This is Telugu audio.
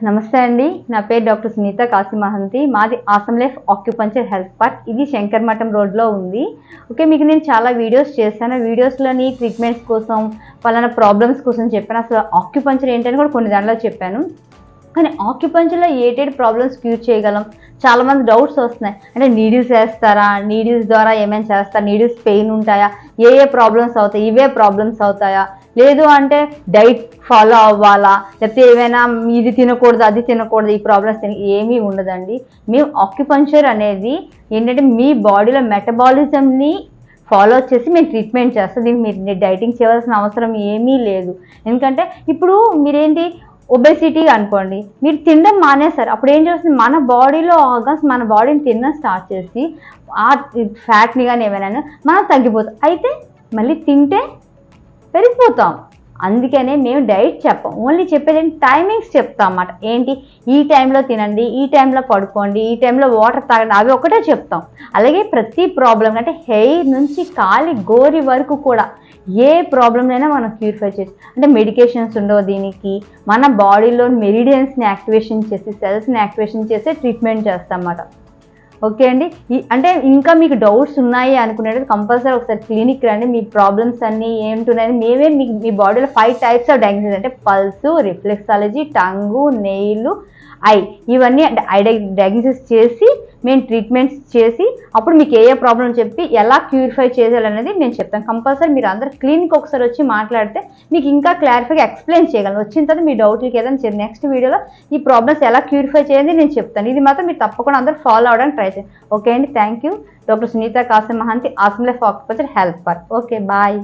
నమస్తే అండి. నా పేరు డాక్టర్ సునీత కాశీమహంతి. మాది awesome life acupuncture health park. ఇది శంకర్మఠం రోడ్లో ఉంది. ఓకే, మీకు నేను చాలా వీడియోస్ చేశాను. వీడియోస్లోని ట్రీట్మెంట్స్ కోసం, పలానా ప్రాబ్లమ్స్ కోసం చెప్పాను. అసలు ఆక్యుపంచర్ ఏంటని కూడా కొన్ని దాంట్లో చెప్పాను. కానీ ఆక్యుపంచర్లో ఏటేటి ప్రాబ్లమ్స్ క్యూర్ చేయగలం, చాలామంది డౌట్స్ వస్తున్నాయి. అంటే నీడిల్స్ వేస్తారా, నీడిల్స్ ద్వారా ఏమైనా చేస్తారా, నీడిల్స్ పెయిన్ ఉంటాయా, ఏ ప్రాబ్లమ్స్ అవుతాయి, ఇవే ప్రాబ్లమ్స్ అవుతాయా, లేదు అంటే డైట్ ఫాలో అవ్వాలా, లేకపోతే ఏమైనా ఇది తినకూడదు అది తినకూడదు, ఈ ప్రాబ్లమ్స్ ఏమీ ఉండదండి. మేము ఆక్యుపంచర్ అనేది ఏంటంటే మీ బాడీలో మెటబాలిజంని ఫాలో చేసి మేము ట్రీట్మెంట్ చేస్తాం. దీనికి మీరు డైటింగ్ చేయవలసిన అవసరం ఏమీ లేదు. ఎందుకంటే ఇప్పుడు మీరేంటి ఒబెసిటీ అనుకోండి, మీరు తినడం మానేస్తారు. అప్పుడు ఏం చేస్తుంది, మన బాడీలో ఆర్గన్స్ మన బాడీని తినడం స్టార్ట్ చేసి ఆ ఫ్యాట్ని కానీ ఏమైనా మనం తగ్గిపోతాం. అయితే మళ్ళీ తింటే పెరిగిపోతాం. అందుకనే మేము డైట్ చెప్పం, ఓన్లీ చెప్పేది టైమింగ్స్ చెప్తాం అన్నమాట. ఏంటి, ఈ టైంలో తినండి, ఈ టైంలో పడుకోండి, ఈ టైంలో వాటర్ తాగండి, అవి ఒకటే చెప్తాం. అలాగే ప్రతి ప్రాబ్లం అంటే హెయిర్ నుంచి కాలి గోరి వరకు కూడా ఏ ప్రాబ్లంనైనా మనం క్యూరిఫై చేసి, అంటే మెడికేషన్స్ ఉండవు దీనికి. మన బాడీలో మెరిడియన్స్ని యాక్టివేషన్ చేసి, సెల్స్ని యాక్టివేషన్ చేసి ట్రీట్మెంట్ చేస్తాం అన్నమాట. ఓకే అండి. అంటే ఇంకా మీకు డౌట్స్ ఉన్నాయి అనుకునేది కంపల్సరీ ఒకసారి క్లినిక్ రండి. మీ ప్రాబ్లమ్స్ అన్నీ ఏంటున్నాయని మేమే మీకు మీ బాడీలో 5 టైప్స్ ఆఫ్ డయాగ్నోసిస్ అంటే pulse, reflexology, tongue, nail, I, ఇవన్నీ అంటే ఐ డయాగ్నోసిస్ చేసి మేము ట్రీట్మెంట్స్ చేసి అప్పుడు మీకు ఏ ప్రాబ్లం చెప్పి ఎలా క్యూరిఫై చేయాలనేది మేము చెప్తాం. కంపల్సరీ మీరు అందరు క్లినిక్ ఒకసారి వచ్చి మాట్లాడితే మీకు ఇంకా క్లారిఫైగా ఎక్స్ప్లెయిన్ చేయగలను. వచ్చిన తర్వాత మీ డౌట్లకి ఏదైనా నెక్స్ట్ వీడియోలో ఈ ప్రాబ్లమ్స్ ఎలా క్యూరిఫై చేయాలి నేను చెప్తాను. ఇది మాత్రం మీరు తప్పకుండా అందరూ ఫాలో అవడానికి ట్రై చేయండి. ఓకే అండి, thank you. Doctor Sunitha Kashimahanti, awesome life acupuncture health park. Okay, bye.